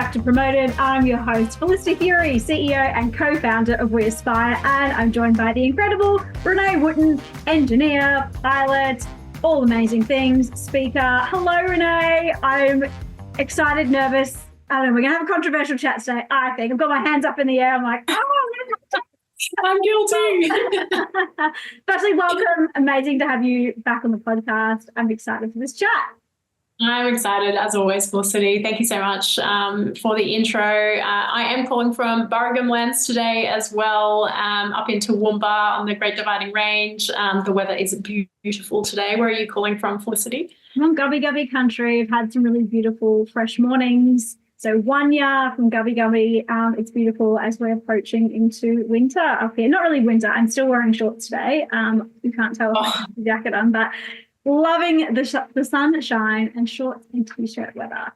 back to Promoted. I'm your host, Felicity Furey, CEO and co-founder of We Aspire, and I'm joined by the incredible Renee Wootton, engineer, pilot, all amazing things, speaker. Hello, Renee. I'm excited, nervous. I don't know, we're going to have a controversial chat today, I think. I've got my hands up in the air. I'm like, I'm guilty. Firstly, welcome. Amazing to have you back on the podcast. I'm excited for this chat. I'm excited, as always, Felicity. Thank you so much for the intro. I am calling from Burragum Lands today as well, up into Toowoomba on the Great Dividing Range. The weather is beautiful today. Where are you calling from, Felicity? I'm on Gubby Gubby country. I've had some really beautiful fresh mornings. So 1 year from Gubby Gubby. It's beautiful as we're approaching into winter up here. Not really winter. I'm still wearing shorts today. You can't tell if I have the jacket on, but loving the sunshine and shorts and t-shirt weather.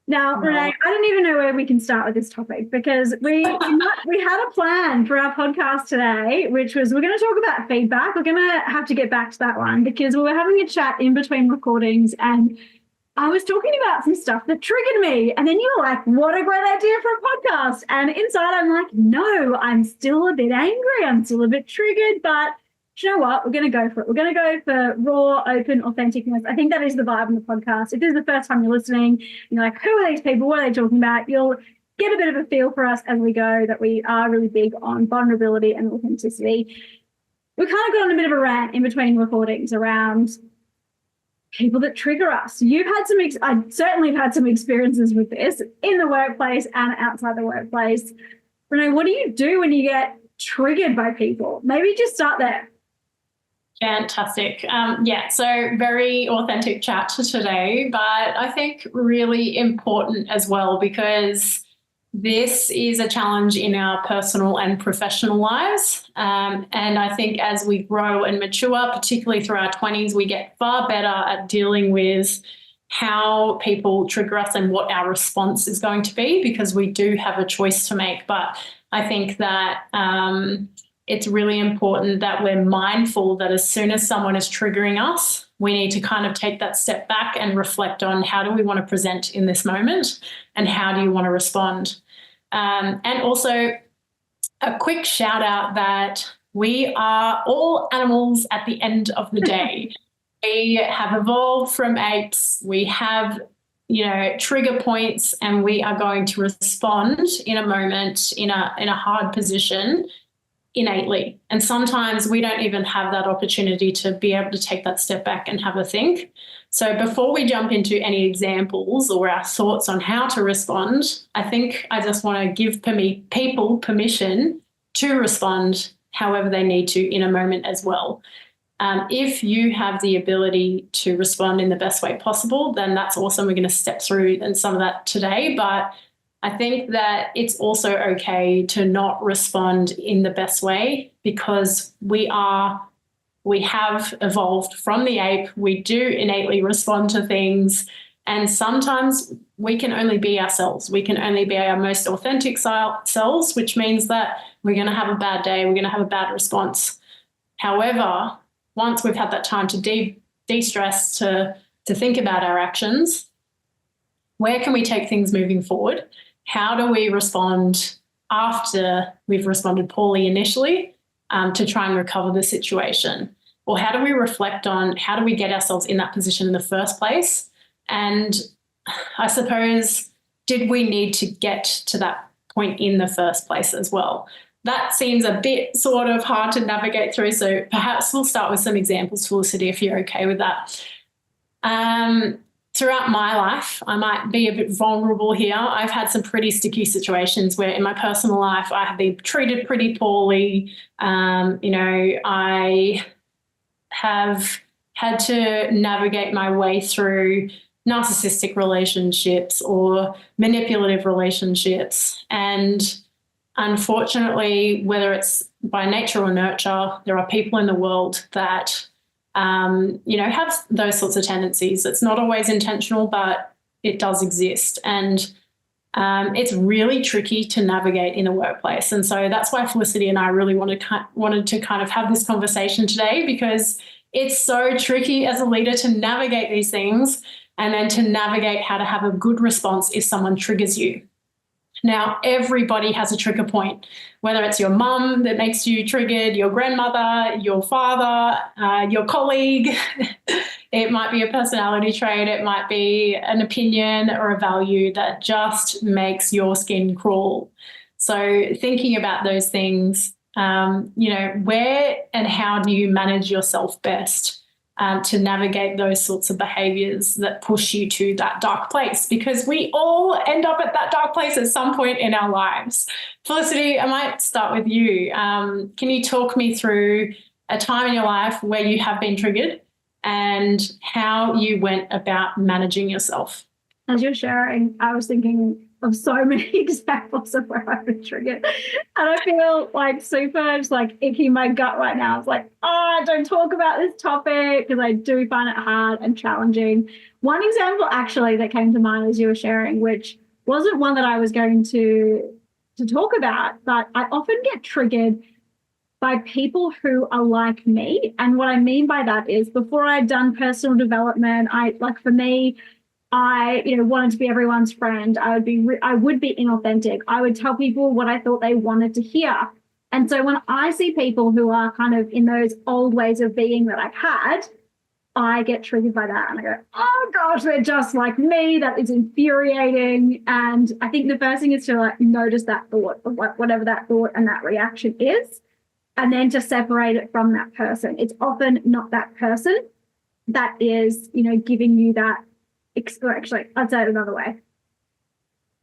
Now, Renee, I don't even know where we can start with this topic because we had a plan for our podcast today, which was we're going to talk about feedback. We're going to have to get back to that one because we were having a chat in between recordings and I was talking about some stuff that triggered me. And then you were like, what a great idea for a podcast. And inside I'm like, no, I'm still a bit angry. I'm still a bit triggered, but you know what? We're going to go for it. We're going to go for raw, open, authenticness. I think that is the vibe on the podcast. If this is the first time you're listening, you're like, who are these people? What are they talking about? You'll get a bit of a feel for us as we go that we are really big on vulnerability and authenticity. We kind of got on a bit of a rant in between recordings around people that trigger us. You've had some, I certainly have had some experiences with this in the workplace and outside the workplace. Renee, what do you do when you get triggered by people? Maybe just start there. Fantastic. So very authentic chat today, but I think really important as well because this is a challenge in our personal and professional lives. And I think as we grow and mature, particularly through our 20s, we get far better at dealing with how people trigger us and what our response is going to be because we do have a choice to make. But I think that it's really important that we're mindful that as soon as someone is triggering us, we need to kind of take that step back and reflect on how do we want to present in this moment and how do you want to respond. And also a quick shout out that we are all animals at the end of the day. We have evolved from apes. We have, trigger points and we are going to respond in a moment in a hard position innately. And sometimes we don't even have that opportunity to be able to take that step back and have a think. So before we jump into any examples or our thoughts on how to respond, I think I just want to give people permission to respond however they need to in a moment as well. If you have the ability to respond in the best way possible, then that's awesome. We're going to step through and some of that today, but I think that it's also okay to not respond in the best way because we have evolved from the ape. We do innately respond to things. And sometimes we can only be ourselves. We can only be our most authentic selves, which means that we're going to have a bad day. We're going to have a bad response. However, once we've had that time to de-stress, to think about our actions, where can we take things moving forward? How do we respond after we've responded poorly initially to try and recover the situation? Or how do we reflect on how do we get ourselves in that position in the first place? And I suppose, did we need to get to that point in the first place as well? That seems a bit sort of hard to navigate through. So perhaps we'll start with some examples, Felicity, if you're okay with that. Throughout my life, I might be a bit vulnerable here. I've had some pretty sticky situations where in my personal life I have been treated pretty poorly. I have had to navigate my way through narcissistic relationships or manipulative relationships. And unfortunately, whether it's by nature or nurture, there are people in the world that have those sorts of tendencies. It's not always intentional, but it does exist. And it's really tricky to navigate in the workplace. And so that's why Felicity and I really wanted to kind of have this conversation today, because it's so tricky as a leader to navigate these things and then to navigate how to have a good response if someone triggers you. Now, everybody has a trigger point, whether it's your mum that makes you triggered, your grandmother, your father, your colleague. It might be a personality trait. It might be an opinion or a value that just makes your skin crawl. So thinking about those things, where and how do you manage yourself best to navigate those sorts of behaviors that push you to that dark place? Because we all end up at that dark place at some point in our lives. Felicity, I might start with you. Can you talk me through a time in your life where you have been triggered and how you went about managing yourself? As you're sharing, I was thinking of so many examples of where I've been triggered. And I feel like super just like icky in my gut right now. It's like, don't talk about this topic because I do find it hard and challenging. One example actually that came to mind as you were sharing, which wasn't one that I was going to talk about, but I often get triggered by people who are like me. And what I mean by that is before I'd done personal development, I wanted to be everyone's friend. I would be inauthentic. I would tell people what I thought they wanted to hear. And so when I see people who are kind of in those old ways of being that I've had, I get triggered by that. And I go, oh gosh, they're just like me. That is infuriating. And I think the first thing is to like notice that thought of whatever that thought and that reaction is, and then to separate it from that person. It's often not that person that is, giving you that. Actually, I'd say it another way.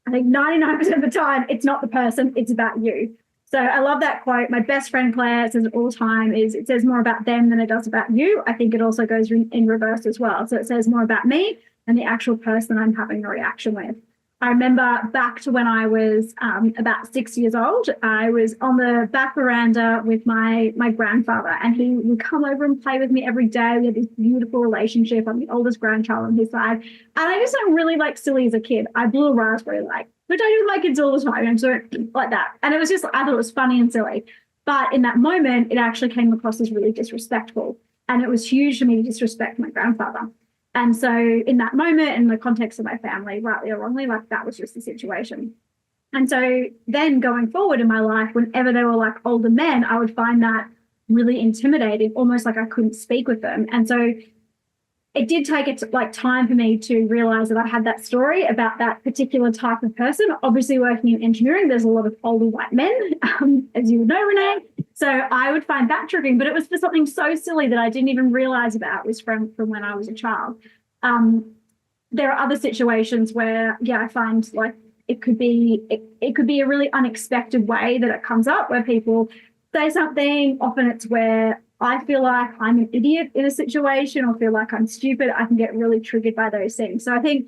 I think 99% of the time, it's not the person, it's about you. So I love that quote. My best friend Claire says it all the time, it says more about them than it does about you. I think it also goes in reverse as well. So it says more about me than the actual person I'm having a reaction with. I remember back to when I was about 6 years old, I was on the back veranda with my grandfather, and he would come over and play with me every day. We had this beautiful relationship. I'm the oldest grandchild on his side. And I just got really silly as a kid. I blew a raspberry which I do with my kids all the time. And so like that. And it was just, I thought it was funny and silly. But in that moment, it actually came across as really disrespectful. And it was huge for me to disrespect my grandfather. And so in that moment, in the context of my family, rightly or wrongly, that was just the situation. And so then going forward in my life, whenever they were older men, I would find that really intimidating, almost like I couldn't speak with them. And so it did take time for me to realize that I had that story about that particular type of person. Obviously, working in engineering, there's a lot of older white men, as you would know, Renee. So I would find that triggering, but it was for something so silly that I didn't even realize about. It was from when I was a child. There are other situations where, I find it could be a really unexpected way that it comes up, where people say something. Often it's where I feel like I'm an idiot in a situation or feel like I'm stupid. I can get really triggered by those things. So I think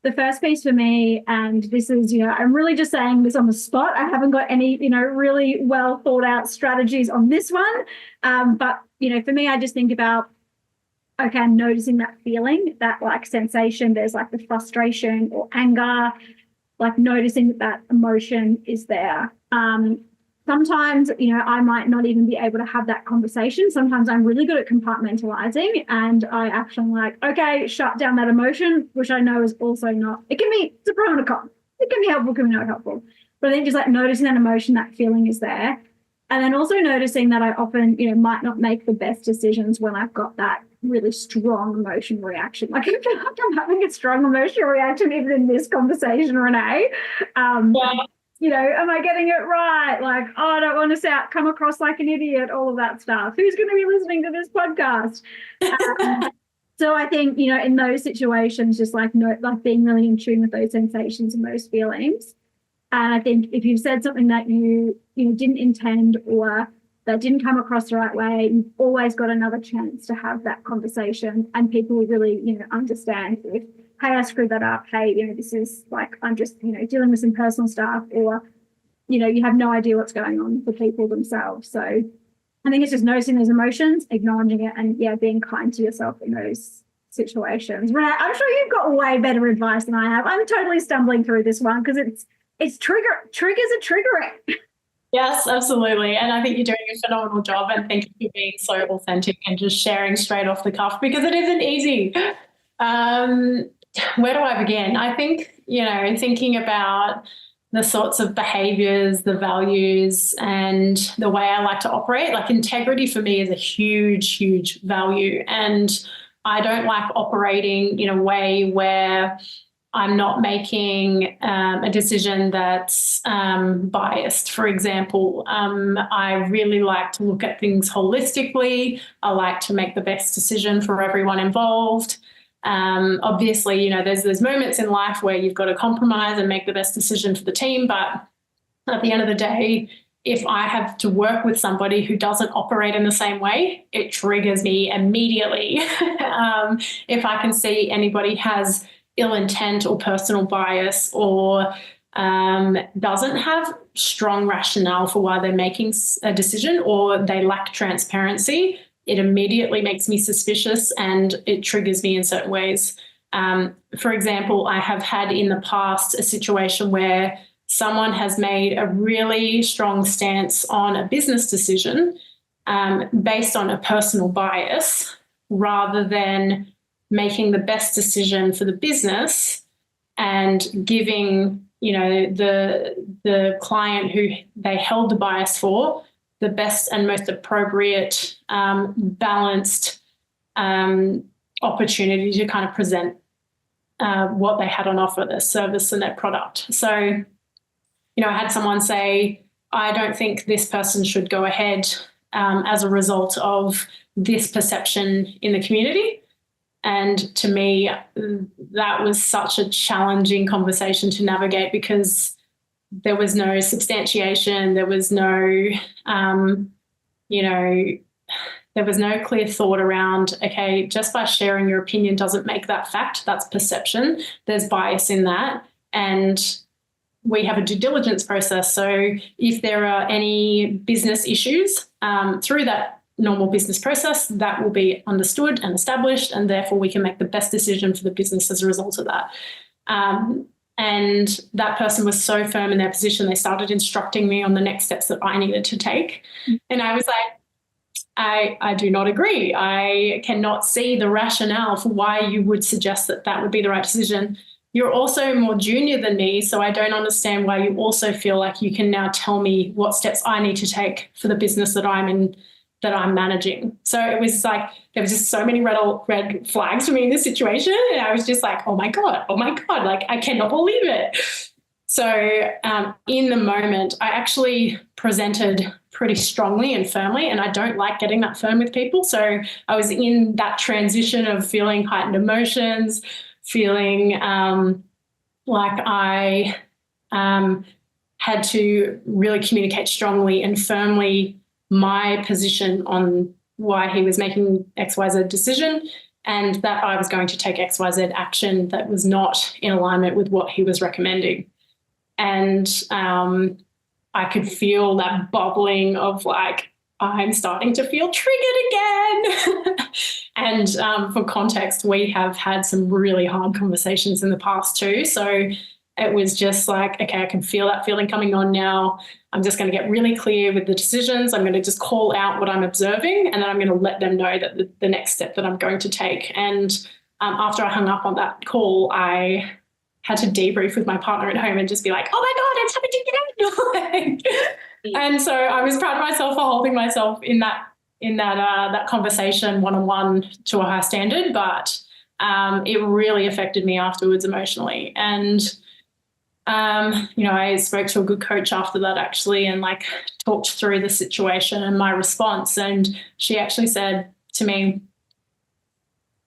the first piece for me, and this is, I'm really just saying this on the spot. I haven't got any, really well thought out strategies on this one. But, for me, I just think about, okay, I'm noticing that feeling, that sensation. There's the frustration or anger, noticing that emotion is there. Sometimes, I might not even be able to have that conversation. Sometimes I'm really good at compartmentalizing, and I actually okay, shut down that emotion, which I know is also not, it's a pro and a con. It can be helpful, can be not helpful. But I think just noticing that emotion, that feeling is there. And then also noticing that I often, might not make the best decisions when I've got that really strong emotional reaction. I feel like I'm having a strong emotional reaction even in this conversation, Renee. Am I getting it right? I don't want to come across like an idiot, all of that stuff. Who's going to be listening to this podcast? So I think, in those situations, just being really in tune with those sensations and those feelings. And I think if you've said something that you didn't intend or that didn't come across the right way, you've always got another chance to have that conversation, and people will really, understand if, hey, I screwed that up. Hey, this is I'm just, dealing with some personal stuff, or, you have no idea what's going on for people themselves. So I think it's just noticing those emotions, acknowledging it, and being kind to yourself in those situations. Renee, I'm sure you've got way better advice than I have. I'm totally stumbling through this one because it's triggers are triggering. Yes, absolutely. And I think you're doing a phenomenal job, and thank you for being so authentic and just sharing straight off the cuff, because it isn't easy. Where do I begin? I think, thinking about the sorts of behaviors, the values, and the way I like to operate. Like integrity for me is a huge, huge value. And I don't like operating in a way where I'm not making a decision that's biased. For example, I really like to look at things holistically. I like to make the best decision for everyone involved. Obviously, you know, there's moments in life where you've got to compromise and make the best decision for the team. But at the end of the day, if I have to work with somebody who doesn't operate in the same way, it triggers me immediately. If I can see anybody has ill intent or personal bias or doesn't have strong rationale for why they're making a decision, or they lack transparency, it immediately makes me suspicious and it triggers me in certain ways. For example, I have had in the past a situation where someone has made a really strong stance on a business decision based on a personal bias rather than making the best decision for the business and giving, you know, the client who they held the bias for the best and most appropriate, balanced opportunity to kind of present what they had on offer, their service and their product. So, you know, I had someone say, I don't think this person should go ahead as a result of this perception in the community. And to me, that was such a challenging conversation to navigate because there was no substantiation, there was no, you know, there was no clear thought around, okay, just by sharing your opinion doesn't make that fact, that's perception. There's bias in that. And we have a due diligence process. So if there are any business issues through that normal business process, that will be understood and established, and therefore we can make the best decision for the business as a result of that. And that person was so firm in their position, they started instructing me on the next steps that I needed to take. And I was like, I do not agree. I cannot see the rationale for why you would suggest that that would be the right decision. You're also more junior than me, so I don't understand why you also feel like you can now tell me what steps I need to take for the business that I'm in, that I'm managing. So it was like, there was just so many red flags for me in this situation. And I was just like, oh my God, like I cannot believe it. So in the moment, I actually presented pretty strongly and firmly, and I don't like getting that firm with people. So I was in that transition of feeling heightened emotions, feeling like I had to really communicate strongly and firmly my position on why he was making XYZ decision, and that I was going to take XYZ action that was not in alignment with what he was recommending. And I could feel that bubbling of like, I'm starting to feel triggered again. And for context, we have had some really hard conversations in the past too. So it was just like, okay, I can feel that feeling coming on now. I'm just going to get really clear with the decisions. I'm going to just call out what I'm observing, and then I'm going to let them know that the next step that I'm going to take. And after I hung up on that call, I had to debrief with my partner at home and just be like, oh my God, it's happening again. And so I was proud of myself for holding myself in that conversation one-on-one to a high standard, but it really affected me afterwards emotionally. And you know, I spoke to a good coach after that actually, and like talked through the situation and my response. And she actually said to me,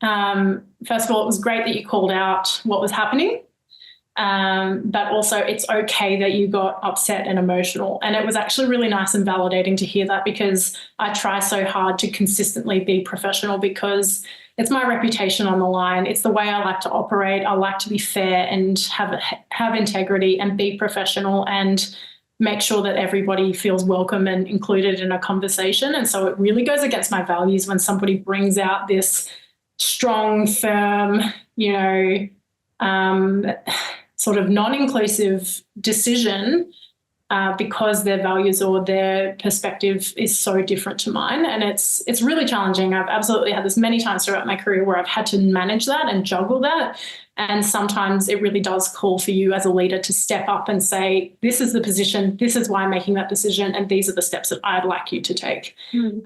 first of all, it was great that you called out what was happening. But also it's okay that you got upset and emotional. And it was actually really nice and validating to hear that, because I try so hard to consistently be professional because it's my reputation on the line. It's the way I like to operate. I like to be fair and have integrity and be professional and make sure that everybody feels welcome and included in a conversation. And so it really goes against my values when somebody brings out this strong, firm, you know, sort of non-inclusive decision because their values or their perspective is so different to mine. And it's really challenging. I've absolutely had this many times throughout my career where I've had to manage that and juggle that. And sometimes it really does call for you as a leader to step up and say, this is the position, this is why I'm making that decision, and these are the steps that I'd like you to take. And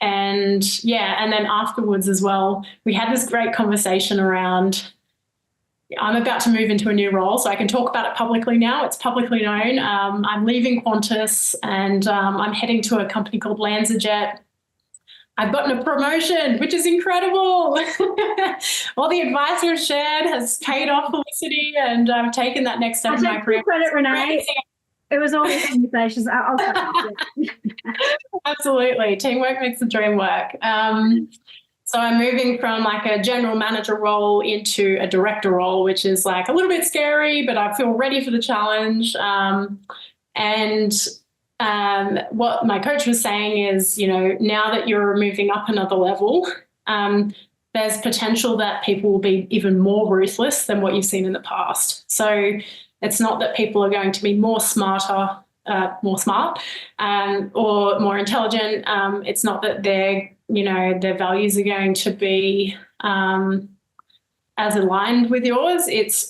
then afterwards as well, we had this great conversation around, I'm about to move into a new role, so I can talk about it publicly now. It's publicly known. I'm leaving Qantas and I'm heading to a company called Landmines. I've gotten a promotion, which is incredible. All the advice we've shared has paid off, Felicity, and I've taken that next step in my career. Credit, Renee. It was all these conversations. Absolutely. Teamwork makes the dream work. So I'm moving from like a general manager role into a director role, which is like a little bit scary, but I feel ready for the challenge. What my coach was saying is, now that you're moving up another level, there's potential that people will be even more ruthless than what you've seen in the past. So it's not that people are going to be more smart, or more intelligent. It's not that their values are going to be as aligned with yours.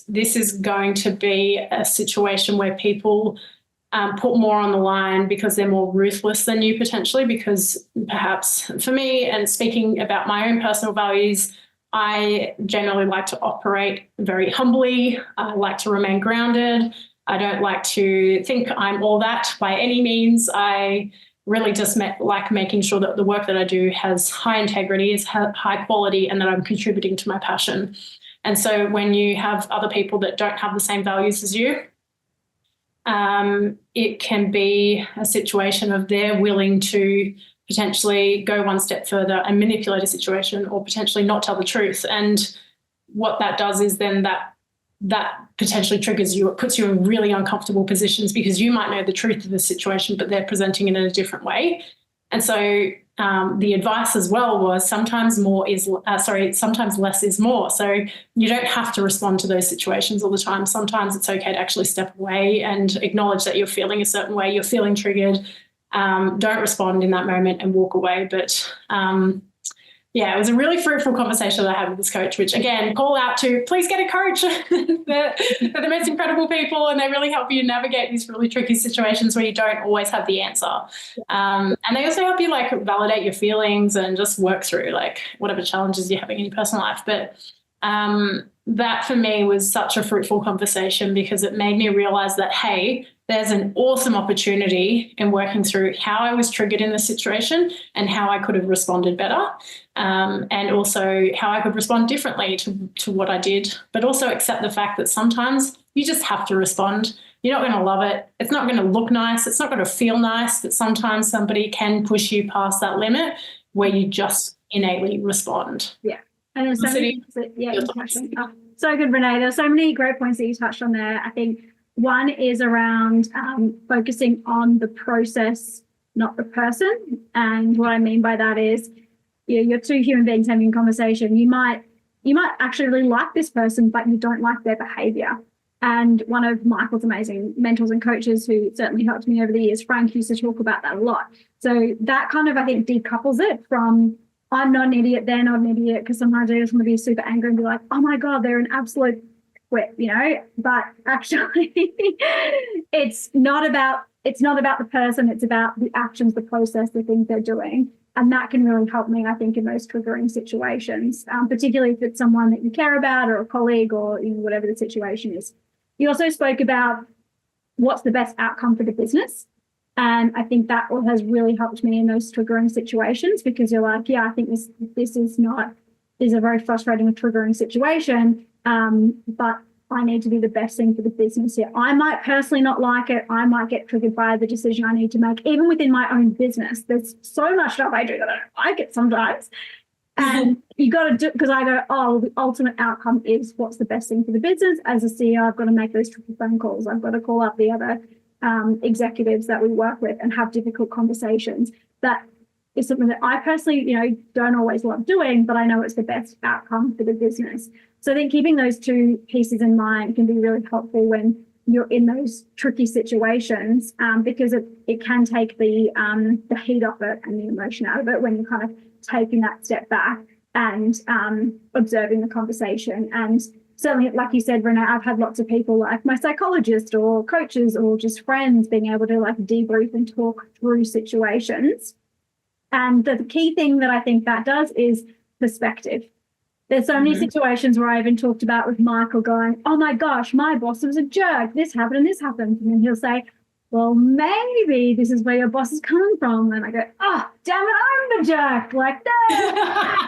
This is going to be a situation where people put more on the line because they're more ruthless than you potentially, because perhaps for me, and speaking about my own personal values, I generally like to operate very humbly. I like to remain grounded. I don't like to think I'm all that by any means. I really just like making sure that the work that I do has high integrity, is high quality, and that I'm contributing to my passion. And so when you have other people that don't have the same values as you, it can be a situation of they're willing to potentially go one step further and manipulate a situation, or potentially not tell the truth. And what that does is then that potentially triggers you. It puts you in really uncomfortable positions because you might know the truth of the situation, but they're presenting it in a different way. And so the advice as well was sometimes less is more. So you don't have to respond to those situations all the time. Sometimes it's okay to actually step away and acknowledge that you're feeling a certain way, you're feeling triggered. Don't respond in that moment and walk away. But it was a really fruitful conversation that I had with this coach, which again, call out to, please get a coach. They're the most incredible people, and they really help you navigate these really tricky situations where you don't always have the answer. And they also help you like validate your feelings and just work through like whatever challenges you're having in your personal life. But that for me was such a fruitful conversation because it made me realize that, hey, there's an awesome opportunity in working through how I was triggered in the situation and how I could have responded better, and also how I could respond differently to what I did, but also accept the fact that sometimes you just have to respond. You're not going to love it. It's not going to look nice. It's not going to feel nice, but sometimes somebody can push you past that limit where you just innately respond. Yeah. And there's so many so good, Renee. There's so many great points that you touched on there. I think one is around focusing on the process, not the person. And what I mean by that is, you're two human beings having a conversation. You might actually really like this person, but you don't like their behavior. And one of Michael's amazing mentors and coaches who certainly helped me over the years, Frank, used to talk about that a lot. So that kind of, I think, decouples it from I'm not an idiot, they're not an idiot, because sometimes I just want to be super angry and be like, oh my God, they're an absolute quit, but actually it's not about the person, it's about the actions, the process, the things they're doing. And that can really help me, I think, in those triggering situations, particularly if it's someone that you care about or a colleague or whatever the situation is. You also spoke about what's the best outcome for the business. And I think that has really helped me in those triggering situations, because you're like, I think this is a very frustrating and triggering situation, but I need to do the best thing for the business here. I might personally not like it. I might get triggered by the decision I need to make, even within my own business. There's so much stuff I do that I don't like it sometimes. And you got to do, because I go, the ultimate outcome is what's the best thing for the business. As a CEO, I've got to make those tricky phone calls. I've got to call up the other executives that we work with and have difficult conversations. That is something that I personally, don't always love doing, but I know it's the best outcome for the business. So I think keeping those two pieces in mind can be really helpful when you're in those tricky situations, because it can take the heat off it and the emotion out of it when you're kind of taking that step back and observing the conversation. And certainly, like you said, Renee, I've had lots of people like my psychologist or coaches or just friends being able to like debrief and talk through situations. And the key thing that I think that does is perspective. There's so many situations where I even talked about with Michael going, oh my gosh, my boss was a jerk. This happened and this happened. And then he'll say, well, maybe this is where your boss is coming from. And I go, oh, damn it, I'm the jerk. Like, no.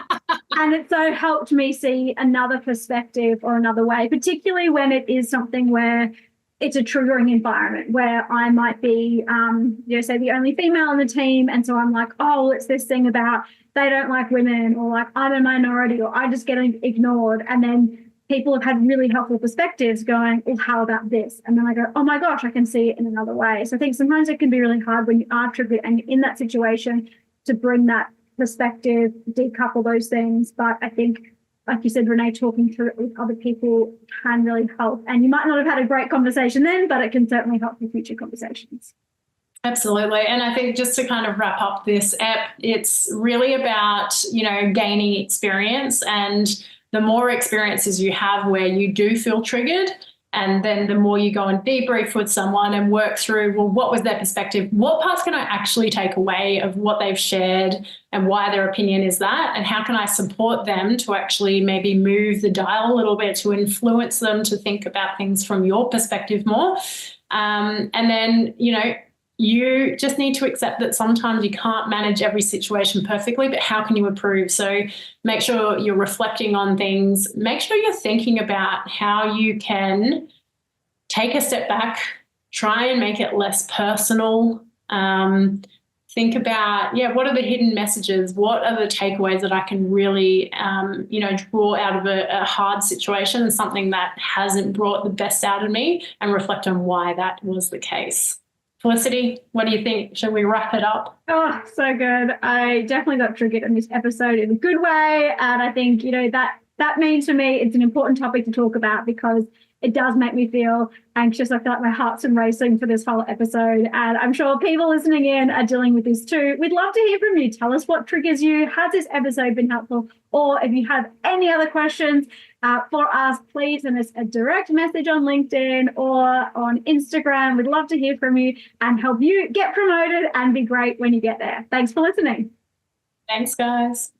And it so helped me see another perspective or another way, particularly when it is something where it's a triggering environment where I might be, say the only female on the team. And so I'm like, oh, it's this thing about they don't like women, or like I'm a minority, or I just get ignored. And then people have had really helpful perspectives going, well, how about this? And then I go, oh my gosh, I can see it in another way. So I think sometimes it can be really hard when you are triggered and you're in that situation to bring that perspective, decouple those things. But I think, like you said, Renee, talking through it with other people can really help. And you might not have had a great conversation then, but it can certainly help for future conversations. Absolutely. And I think just to kind of wrap up this app, it's really about, gaining experience. And the more experiences you have where you do feel triggered, and then the more you go and debrief with someone and work through, well, what was their perspective? What parts can I actually take away of what they've shared and why their opinion is that? And how can I support them to actually maybe move the dial a little bit to influence them to think about things from your perspective more? And then, you just need to accept that sometimes you can't manage every situation perfectly, but how can you improve? So make sure you're reflecting on things. Make sure you're thinking about how you can take a step back, try and make it less personal. Think about, what are the hidden messages? What are the takeaways that I can really, draw out of a hard situation, something that hasn't brought the best out of me, and reflect on why that was the case. Felicity, what do you think? Should we wrap it up? Oh, so good. I definitely got triggered in this episode in a good way. And I think, that means for me, it's an important topic to talk about because it does make me feel anxious. I feel like my heart's been racing for this whole episode. And I'm sure people listening in are dealing with this too. We'd love to hear from you. Tell us what triggers you. Has this episode been helpful? Or if you have any other questions for us, please send us a direct message on LinkedIn or on Instagram. We'd love to hear from you and help you get promoted and be great when you get there. Thanks for listening. Thanks, guys.